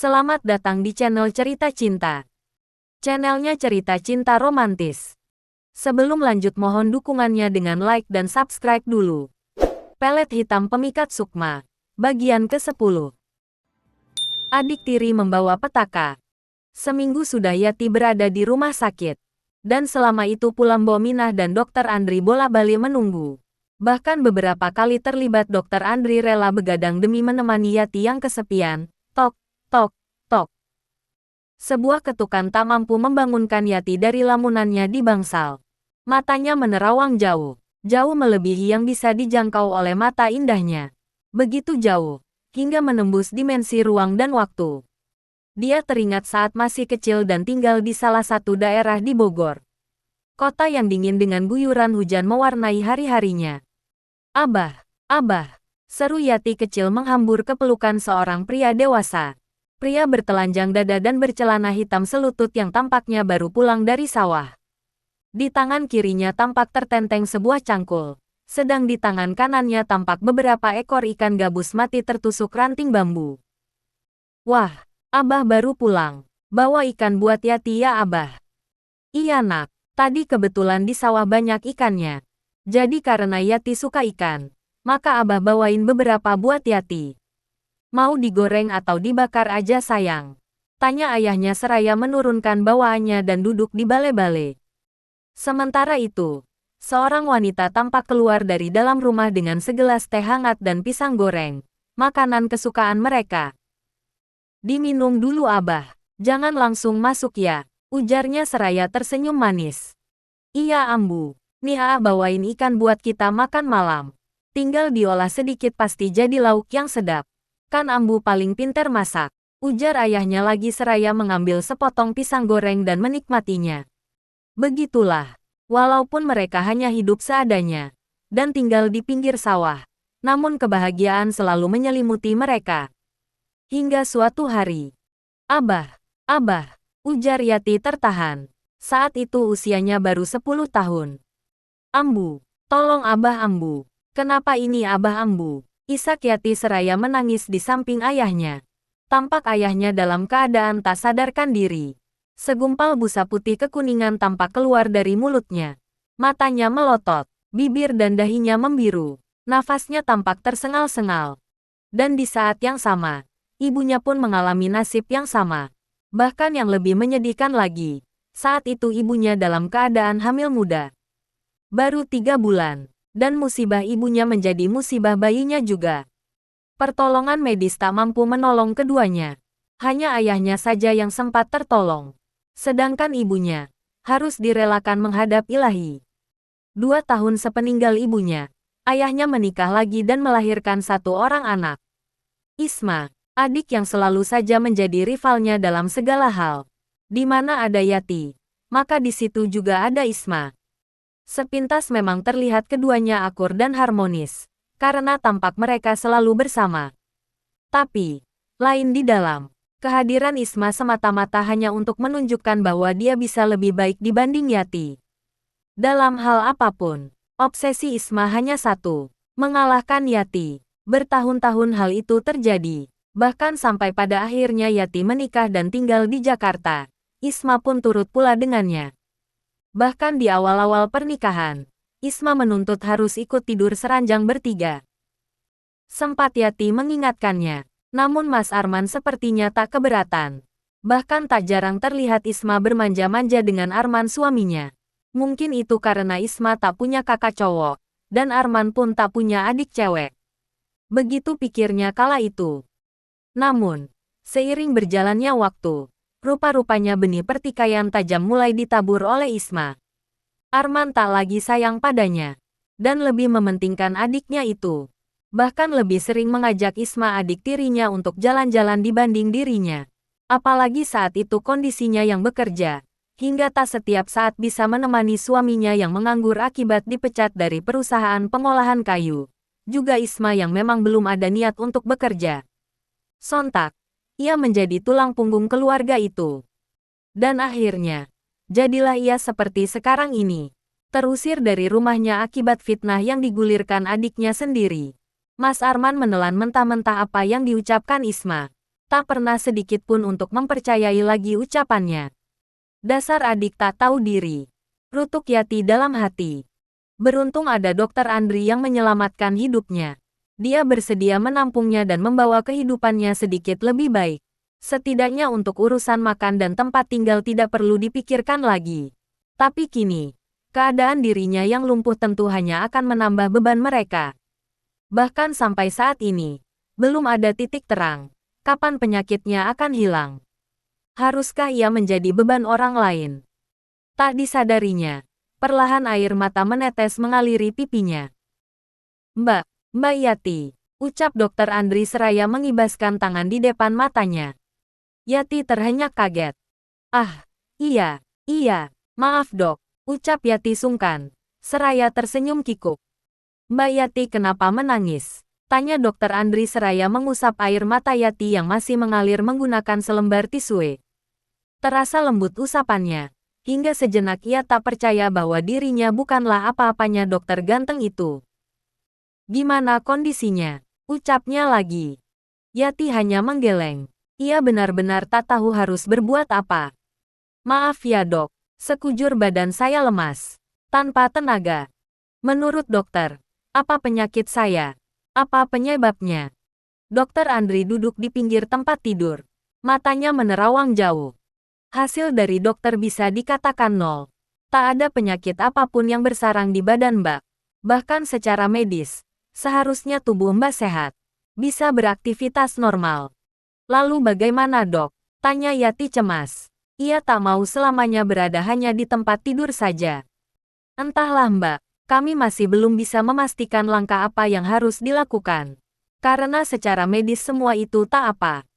Selamat datang di channel Cerita Cinta. Channelnya cerita cinta romantis. Sebelum lanjut mohon dukungannya dengan like dan subscribe dulu. Pelet hitam pemikat sukma. Bagian ke-10. Adik tiri membawa petaka. Seminggu sudah Yati berada di rumah sakit. Dan selama itu pula Mbok Minah dan Dokter Andri bola-bali menunggu. Bahkan beberapa kali terlibat Dokter Andri rela begadang demi menemani Yati yang kesepian. Tok, tok, tok. Sebuah ketukan tak mampu membangunkan Yati dari lamunannya di bangsal. Matanya menerawang jauh. Jauh melebihi yang bisa dijangkau oleh mata indahnya. Begitu jauh, hingga menembus dimensi ruang dan waktu. Dia teringat saat masih kecil dan tinggal di salah satu daerah di Bogor. Kota yang dingin dengan guyuran hujan mewarnai hari-harinya. Abah, abah, seru Yati kecil menghambur ke pelukan seorang pria dewasa. Pria bertelanjang dada dan bercelana hitam selutut yang tampaknya baru pulang dari sawah. Di tangan kirinya tampak tertenteng sebuah cangkul, sedang di tangan kanannya tampak beberapa ekor ikan gabus mati tertusuk ranting bambu. Wah, abah baru pulang. Bawa ikan buat Yati ya abah. Iya nak, tadi kebetulan di sawah banyak ikannya. Jadi karena Yati suka ikan, maka abah bawain beberapa buat Yati. Mau digoreng atau dibakar aja sayang? Tanya ayahnya seraya menurunkan bawaannya dan duduk di bale-bale. Sementara itu, seorang wanita tampak keluar dari dalam rumah dengan segelas teh hangat dan pisang goreng, makanan kesukaan mereka. Diminum dulu abah, jangan langsung masuk ya, ujarnya seraya tersenyum manis. Iya ambu, nih bawain ikan buat kita makan malam. Tinggal diolah sedikit pasti jadi lauk yang sedap. Kan ambu paling pinter masak, ujar ayahnya lagi seraya mengambil sepotong pisang goreng dan menikmatinya. Begitulah, walaupun mereka hanya hidup seadanya, dan tinggal di pinggir sawah, namun kebahagiaan selalu menyelimuti mereka. Hingga suatu hari, abah, ujar Yati tertahan. Saat itu usianya baru 10 tahun. Ambu, tolong abah ambu, kenapa ini abah ambu? Isak Yati seraya menangis di samping ayahnya. Tampak ayahnya dalam keadaan tak sadarkan diri. Segumpal busa putih kekuningan tampak keluar dari mulutnya. Matanya melotot, bibir dan dahinya membiru. Nafasnya tampak tersengal-sengal. Dan di saat yang sama, ibunya pun mengalami nasib yang sama. Bahkan yang lebih menyedihkan lagi, saat itu ibunya dalam keadaan hamil muda. Baru 3 bulan. Dan musibah ibunya menjadi musibah bayinya juga. Pertolongan medis tak mampu menolong keduanya. Hanya ayahnya saja yang sempat tertolong. Sedangkan ibunya harus direlakan menghadap Ilahi. 2 tahun sepeninggal ibunya, ayahnya menikah lagi dan melahirkan 1 orang anak. Isma, adik yang selalu saja menjadi rivalnya dalam segala hal. Di mana ada Yati, maka di situ juga ada Isma. Sepintas memang terlihat keduanya akur dan harmonis, karena tampak mereka selalu bersama. Tapi, lain di dalam, kehadiran Isma semata-mata hanya untuk menunjukkan bahwa dia bisa lebih baik dibanding Yati. Dalam hal apapun, obsesi Isma hanya satu, mengalahkan Yati. Bertahun-tahun hal itu terjadi, bahkan sampai pada akhirnya Yati menikah dan tinggal di Jakarta. Isma pun turut pula dengannya. Bahkan di awal-awal pernikahan, Isma menuntut harus ikut tidur seranjang bertiga. Sempat Yati mengingatkannya, namun Mas Arman sepertinya tak keberatan. Bahkan tak jarang terlihat Isma bermanja-manja dengan Arman suaminya. Mungkin itu karena Isma tak punya kakak cowok, dan Arman pun tak punya adik cewek. Begitu pikirnya kala itu. Namun, seiring berjalannya waktu, rupa-rupanya benih pertikaian tajam mulai ditabur oleh Isma. Arman tak lagi sayang padanya, dan lebih mementingkan adiknya itu. Bahkan lebih sering mengajak Isma adik tirinya untuk jalan-jalan dibanding dirinya. Apalagi saat itu kondisinya yang bekerja, hingga tak setiap saat bisa menemani suaminya yang menganggur akibat dipecat dari perusahaan pengolahan kayu. Juga Isma yang memang belum ada niat untuk bekerja. Sontak, ia menjadi tulang punggung keluarga itu. Dan akhirnya, jadilah ia seperti sekarang ini. Terusir dari rumahnya akibat fitnah yang digulirkan adiknya sendiri. Mas Arman menelan mentah-mentah apa yang diucapkan Isma. Tak pernah sedikit pun untuk mempercayai lagi ucapannya. Dasar adik tak tahu diri. Rutuk Yati dalam hati. Beruntung ada Dokter Andri yang menyelamatkan hidupnya. Dia bersedia menampungnya dan membawa kehidupannya sedikit lebih baik. Setidaknya untuk urusan makan dan tempat tinggal tidak perlu dipikirkan lagi. Tapi kini, keadaan dirinya yang lumpuh tentu hanya akan menambah beban mereka. Bahkan sampai saat ini, belum ada titik terang. Kapan penyakitnya akan hilang? Haruskah ia menjadi beban orang lain? Tak disadarinya, perlahan air mata menetes mengaliri pipinya. Mbak Yati, ucap Dokter Andri seraya mengibaskan tangan di depan matanya. Yati terhenyak kaget. Ah, iya, maaf dok, ucap Yati sungkan, seraya tersenyum kikuk. Mbak Yati kenapa menangis? Tanya Dokter Andri seraya mengusap air mata Yati yang masih mengalir menggunakan selembar tisu. Terasa lembut usapannya. Hingga sejenak ia tak percaya bahwa dirinya bukanlah apa-apanya dokter ganteng itu. Gimana kondisinya? Ucapnya lagi. Yati hanya menggeleng. Ia benar-benar tak tahu harus berbuat apa. Maaf ya dok, sekujur badan saya lemas. Tanpa tenaga. Menurut dokter, apa penyakit saya? Apa penyebabnya? Dokter Andri duduk di pinggir tempat tidur. Matanya menerawang jauh. Hasil dari dokter bisa dikatakan nol. Tak ada penyakit apapun yang bersarang di badan Mbak. Bahkan secara medis, seharusnya tubuh Mbak sehat. Bisa beraktivitas normal. Lalu bagaimana dok? Tanya Yati cemas. Ia tak mau selamanya berada hanya di tempat tidur saja. Entahlah Mbak. Kami masih belum bisa memastikan langkah apa yang harus dilakukan. Karena secara medis semua itu tak apa.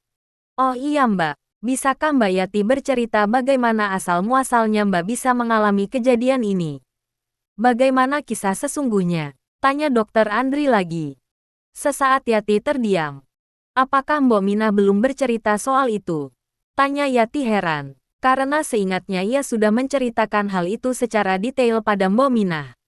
Oh iya Mbak, bisakah Mbak Yati bercerita bagaimana asal-muasalnya Mbak bisa mengalami kejadian ini? Bagaimana kisah sesungguhnya? Tanya Dokter Andri lagi. Sesaat Yati terdiam. Apakah Mbok Minah belum bercerita soal itu? Tanya Yati heran, karena seingatnya ia sudah menceritakan hal itu secara detail pada Mbok Minah.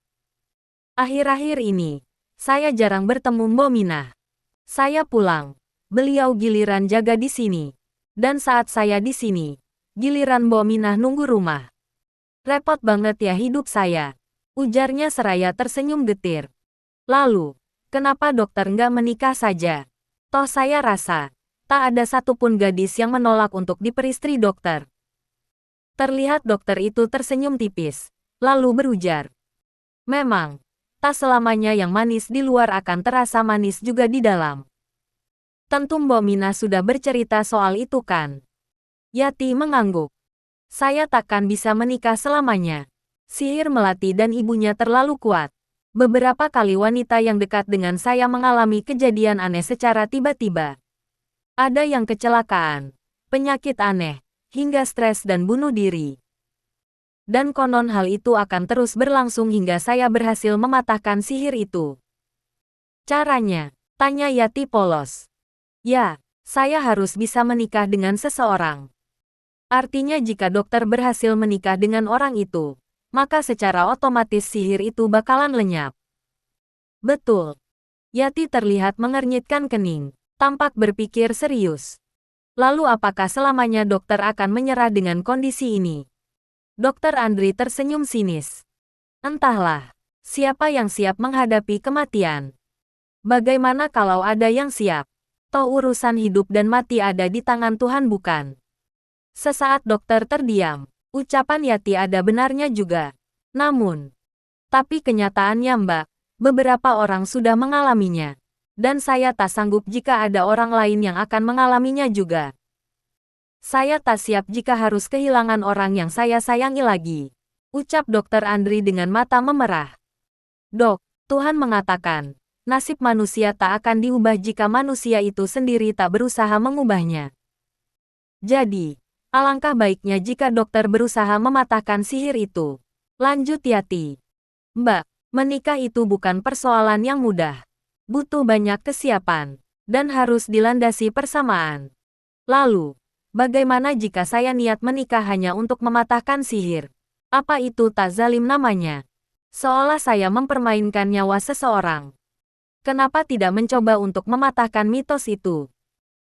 Akhir-akhir ini, saya jarang bertemu Mbok Minah. Saya pulang. Beliau giliran jaga di sini. Dan saat saya di sini, giliran Mbok Minah nunggu rumah. Repot banget ya hidup saya. Ujarnya seraya tersenyum getir. Lalu, kenapa dokter nggak menikah saja? Toh saya rasa, tak ada satupun gadis yang menolak untuk diperistri dokter. Terlihat dokter itu tersenyum tipis, lalu berujar. Memang, tak selamanya yang manis di luar akan terasa manis juga di dalam. Tentu Mbok Minah sudah bercerita soal itu kan? Yati mengangguk. Saya takkan bisa menikah selamanya. Sihir Melati dan ibunya terlalu kuat. Beberapa kali wanita yang dekat dengan saya mengalami kejadian aneh secara tiba-tiba. Ada yang kecelakaan, penyakit aneh, hingga stres dan bunuh diri. Dan konon hal itu akan terus berlangsung hingga saya berhasil mematahkan sihir itu. Caranya? Tanya Yati polos. Ya, saya harus bisa menikah dengan seseorang. Artinya jika dokter berhasil menikah dengan orang itu, maka secara otomatis sihir itu bakalan lenyap. Betul. Yati terlihat mengernyitkan kening, tampak berpikir serius. Lalu apakah selamanya dokter akan menyerah dengan kondisi ini? Dokter Andri tersenyum sinis. Entahlah, siapa yang siap menghadapi kematian? Bagaimana kalau ada yang siap? Toh urusan hidup dan mati ada di tangan Tuhan bukan? Sesaat dokter terdiam, ucapan Yati ada benarnya juga. Namun, tapi kenyataannya Mbak, beberapa orang sudah mengalaminya. Dan saya tak sanggup jika ada orang lain yang akan mengalaminya juga. Saya tak siap jika harus kehilangan orang yang saya sayangi lagi. Ucap Dokter Andri dengan mata memerah. Dok, Tuhan mengatakan, nasib manusia tak akan diubah jika manusia itu sendiri tak berusaha mengubahnya. Jadi, alangkah baiknya jika dokter berusaha mematahkan sihir itu. Lanjut Yati. Mbak, menikah itu bukan persoalan yang mudah. Butuh banyak kesiapan, dan harus dilandasi persamaan. Lalu, bagaimana jika saya niat menikah hanya untuk mematahkan sihir? Apa itu tak zalim namanya? Seolah saya mempermainkan nyawa seseorang. Kenapa tidak mencoba untuk mematahkan mitos itu?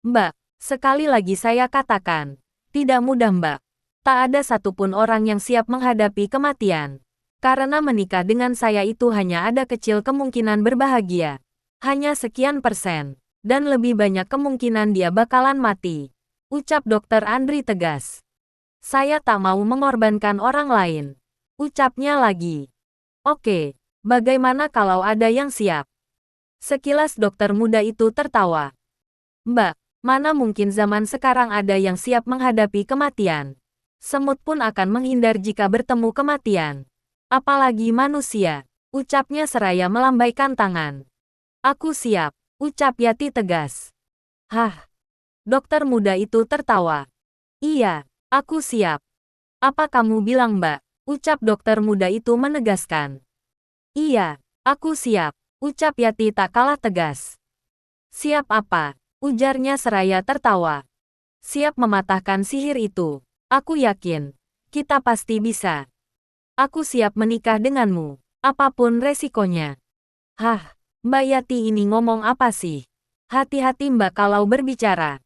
Mbak, Sekali lagi saya katakan, tidak mudah Mbak. Tak ada satupun orang yang siap menghadapi kematian. Karena menikah dengan saya itu hanya ada kecil kemungkinan berbahagia. Hanya sekian persen. Dan lebih banyak kemungkinan dia bakalan mati. Ucap Dokter Andri tegas. Saya tak mau mengorbankan orang lain. Ucapnya lagi. Oke, bagaimana kalau ada yang siap? Sekilas dokter muda itu tertawa. Mbak, mana mungkin zaman sekarang ada yang siap menghadapi kematian? Semut pun akan menghindar jika bertemu kematian. Apalagi manusia, ucapnya seraya melambaikan tangan. Aku siap, ucap Yati tegas. Hah? Dokter muda itu tertawa. Iya, aku siap. Apa kamu bilang Mbak? Ucap dokter muda itu menegaskan. Iya, aku siap. Ucap Yati tak kalah tegas. Siap apa? Ujarnya seraya tertawa. Siap mematahkan sihir itu. Aku yakin. Kita pasti bisa. Aku siap menikah denganmu. Apapun resikonya. Hah, Mbak Yati ini ngomong apa sih? Hati-hati Mbak kalau berbicara.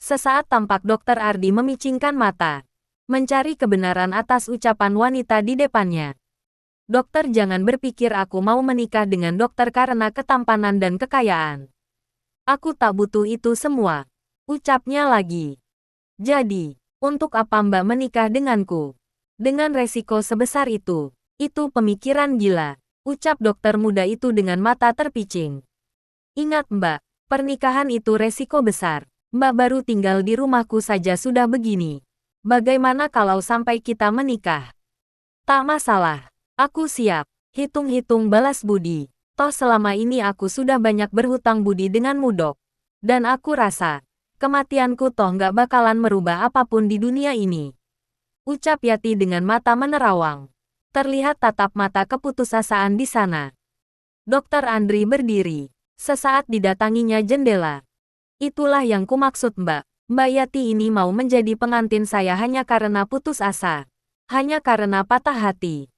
Sesaat tampak Dokter Ardi memicingkan mata. Mencari kebenaran atas ucapan wanita di depannya. Dokter jangan berpikir aku mau menikah dengan dokter karena ketampanan dan kekayaan. Aku tak butuh itu semua. Ucapnya lagi. Jadi, untuk apa Mbak menikah denganku? Dengan resiko sebesar itu. Itu pemikiran gila. Ucap dokter muda itu dengan mata terpicing. Ingat Mbak, pernikahan itu resiko besar. Mbak baru tinggal di rumahku saja sudah begini. Bagaimana kalau sampai kita menikah? Tak masalah. Aku siap. Hitung-hitung balas budi. Toh selama ini aku sudah banyak berhutang budi denganmu Dok. Dan aku rasa, kematianku toh nggak bakalan merubah apapun di dunia ini. Ucap Yati dengan mata menerawang. Terlihat tatap mata keputusasaan di sana. Dokter Andri berdiri. Sesaat didatanginya jendela. Itulah yang kumaksud Mbak. Mbak Yati ini mau menjadi pengantin saya hanya karena putus asa. Hanya karena patah hati.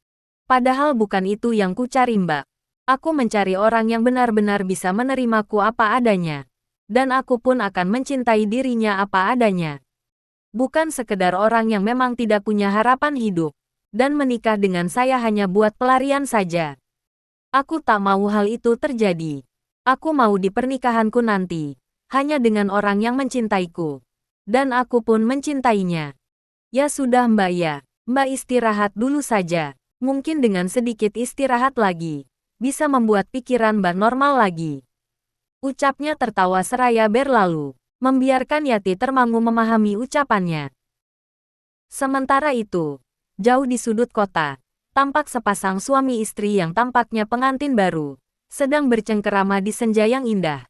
Padahal bukan itu yang kucari Mbak. Aku mencari orang yang benar-benar bisa menerimaku apa adanya. Dan aku pun akan mencintai dirinya apa adanya. Bukan sekedar orang yang memang tidak punya harapan hidup. Dan menikah dengan saya hanya buat pelarian saja. Aku tak mau hal itu terjadi. Aku mau di pernikahanku nanti. Hanya dengan orang yang mencintaiku. Dan aku pun mencintainya. Ya sudah Mbak ya, Mbak istirahat dulu saja. Mungkin dengan sedikit istirahat lagi, bisa membuat pikiran Mbak normal lagi. Ucapnya tertawa seraya berlalu, membiarkan Yati termangu memahami ucapannya. Sementara itu, jauh di sudut kota, tampak sepasang suami istri yang tampaknya pengantin baru, sedang bercengkerama di senja yang indah.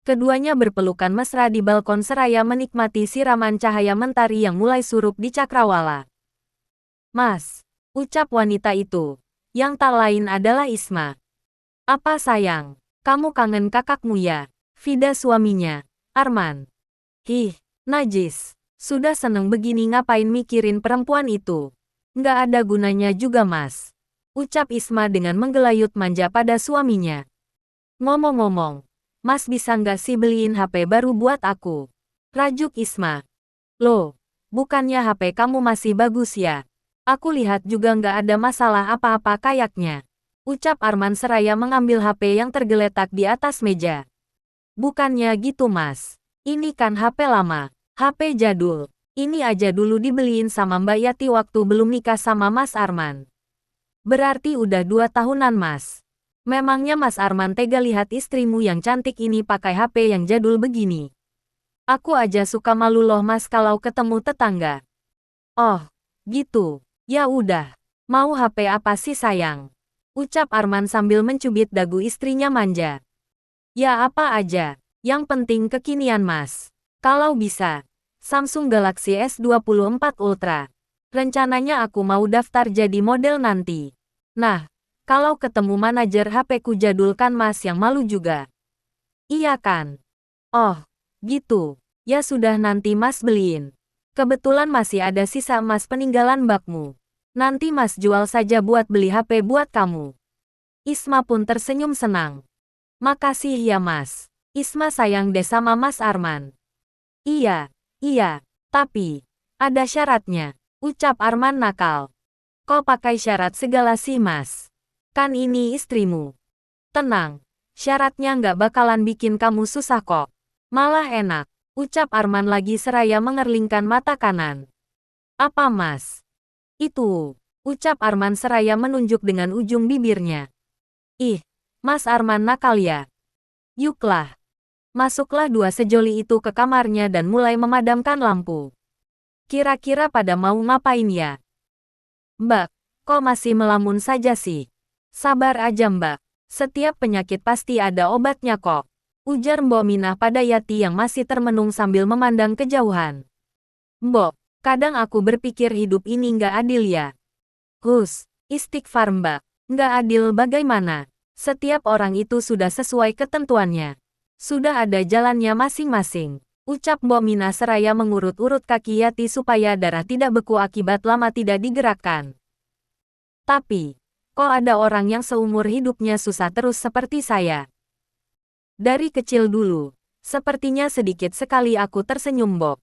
Keduanya berpelukan mesra di balkon seraya menikmati siraman cahaya mentari yang mulai surup di cakrawala. Mas, ucap wanita itu, yang tak lain adalah Isma. Apa sayang, kamu kangen kakakmu ya? Vida suaminya, Arman. Hih, najis. Sudah seneng begini ngapain mikirin perempuan itu? Nggak ada gunanya juga mas. Ucap Isma dengan menggelayut manja pada suaminya. Ngomong-ngomong, mas bisa nggak sih beliin HP baru buat aku? Rajuk Isma. Loh, bukannya HP kamu masih bagus ya? Aku lihat juga nggak ada masalah apa-apa kayaknya. Ucap Arman seraya mengambil HP yang tergeletak di atas meja. Bukannya gitu mas. Ini kan HP lama. HP jadul. Ini aja dulu dibeliin sama Mbak Yati waktu belum nikah sama Mas Arman. Berarti udah 2 tahunan mas. Memangnya Mas Arman tega lihat istrimu yang cantik ini pakai HP yang jadul begini? Aku aja suka malu loh mas kalau ketemu tetangga. Oh, gitu. Ya udah. Mau HP apa sih sayang? Ucap Arman sambil mencubit dagu istrinya manja. Ya apa aja. Yang penting kekinian mas. Kalau bisa, Samsung Galaxy S24 Ultra. Rencananya aku mau daftar jadi model nanti. Nah, kalau ketemu manajer HP-ku jadul kan mas yang malu juga. Iya kan? Oh, gitu. Ya sudah nanti mas beliin. Kebetulan masih ada sisa emas peninggalan mbakmu. Nanti mas jual saja buat beli HP buat kamu. Isma pun tersenyum senang. Makasih ya mas. Isma sayang deh sama Mas Arman. Iya, iya, tapi ada syaratnya, ucap Arman nakal. Kau pakai syarat segala sih mas. Kan ini istrimu. Tenang, syaratnya nggak bakalan bikin kamu susah kok. Malah enak, ucap Arman lagi seraya mengerlingkan mata kanan. Apa mas? Itu, ucap Arman seraya menunjuk dengan ujung bibirnya. Ih, Mas Arman nakal ya. Yuklah. Masuklah dua sejoli itu ke kamarnya dan mulai memadamkan lampu. Kira-kira pada mau ngapain ya? Mbak, kok masih melamun saja sih? Sabar aja mbak. Setiap penyakit pasti ada obatnya kok. Ujar Mbok Minah pada Yati yang masih termenung sambil memandang kejauhan. Mbok, kadang aku berpikir hidup ini nggak adil ya. Istighfar mbak. Nggak adil bagaimana? Setiap orang itu sudah sesuai ketentuannya. Sudah ada jalannya masing-masing. Ucap Mbok Minah seraya mengurut-urut kaki Yati supaya darah tidak beku akibat lama tidak digerakkan. Tapi, kok ada orang yang seumur hidupnya susah terus seperti saya? Dari kecil dulu, sepertinya sedikit sekali aku tersenyum Mbok.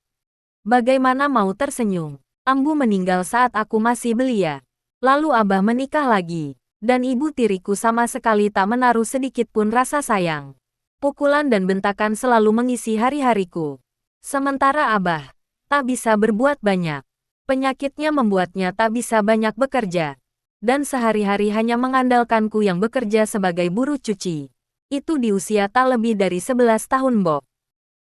Bagaimana mau tersenyum? Ambu meninggal saat aku masih belia. Lalu Abah menikah lagi. Dan ibu tiriku sama sekali tak menaruh sedikit pun rasa sayang. Pukulan dan bentakan selalu mengisi hari-hariku. Sementara Abah tak bisa berbuat banyak. Penyakitnya membuatnya tak bisa banyak bekerja. Dan sehari-hari hanya mengandalkanku yang bekerja sebagai buruh cuci. Itu di usia tak lebih dari 11 tahun, Mbok.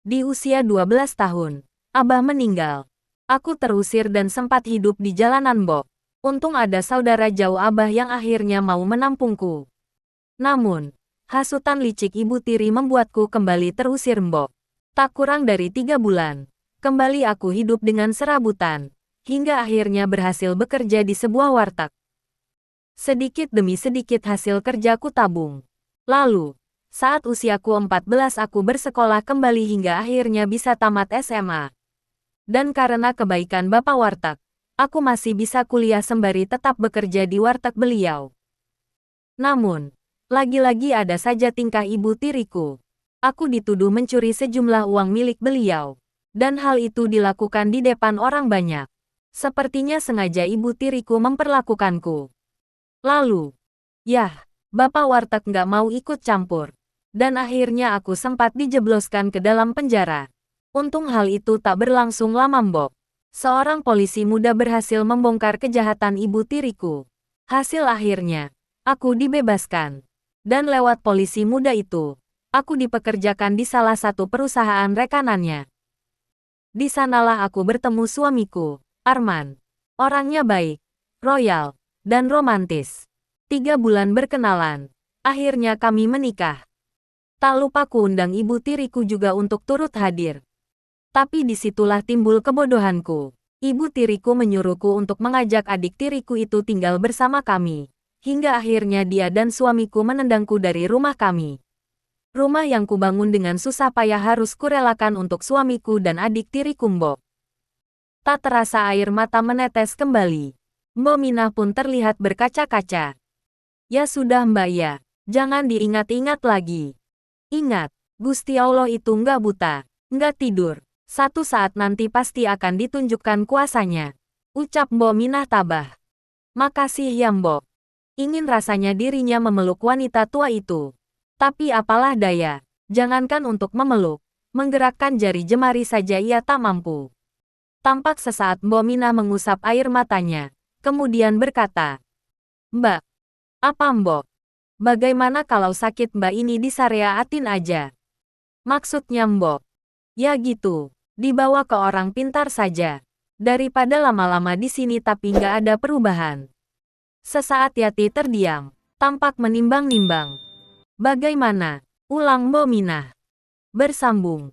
Di usia 12 tahun, Abah meninggal. Aku terusir dan sempat hidup di jalanan, Mbok. Untung ada saudara jauh Abah yang akhirnya mau menampungku. Namun, hasutan licik ibu tiri membuatku kembali terusir Mbok. Tak kurang dari 3 bulan, kembali aku hidup dengan serabutan, hingga akhirnya berhasil bekerja di sebuah warteg. Sedikit demi sedikit hasil kerjaku tabung. Lalu, saat usiaku 14 aku bersekolah kembali hingga akhirnya bisa tamat SMA. Dan karena kebaikan Bapak warteg, aku masih bisa kuliah sembari tetap bekerja di warteg beliau. Namun, lagi-lagi ada saja tingkah ibu tiriku. Aku dituduh mencuri sejumlah uang milik beliau. Dan hal itu dilakukan di depan orang banyak. Sepertinya sengaja ibu tiriku memperlakukanku. Lalu, yah, Bapak warteg nggak mau ikut campur. Dan akhirnya aku sempat dijebloskan ke dalam penjara. Untung hal itu tak berlangsung lama Mbok. Seorang polisi muda berhasil membongkar kejahatan ibu tiriku. Hasil akhirnya, aku dibebaskan. Dan lewat polisi muda itu, aku dipekerjakan di salah satu perusahaan rekanannya. Di sanalah aku bertemu suamiku, Arman. Orangnya baik, royal, dan romantis. 3 bulan berkenalan, akhirnya kami menikah. Tak lupa kuundang ibu tiriku juga untuk turut hadir. Tapi disitulah timbul kebodohanku. Ibu tiriku menyuruhku untuk mengajak adik tiriku itu tinggal bersama kami. Hingga akhirnya dia dan suamiku menendangku dari rumah kami. Rumah yang kubangun dengan susah payah harus kurelakan untuk suamiku dan adik tiriku Mbok. Tak terasa air mata menetes kembali. Mbok Minah pun terlihat berkaca-kaca. Ya sudah Mbak ya, jangan diingat-ingat lagi. Ingat, Gusti Allah itu nggak buta, nggak tidur. Satu saat nanti pasti akan ditunjukkan kuasanya. Ucap Mbok Minah tabah. Makasih ya Mbok. Ingin rasanya dirinya memeluk wanita tua itu. Tapi apalah daya, jangankan untuk memeluk, menggerakkan jari jemari saja ia tak mampu. Tampak sesaat Mbok Minah mengusap air matanya, kemudian berkata, Mbak, apa Mbok? Bagaimana kalau sakit Mbak ini disareaatin aja? Maksudnya Mbok? Ya gitu. Dibawa ke orang pintar saja. Daripada lama-lama di sini tapi nggak ada perubahan. Sesaat Yati terdiam, tampak menimbang-nimbang. Bagaimana? Ulang Mbok Minah. Bersambung.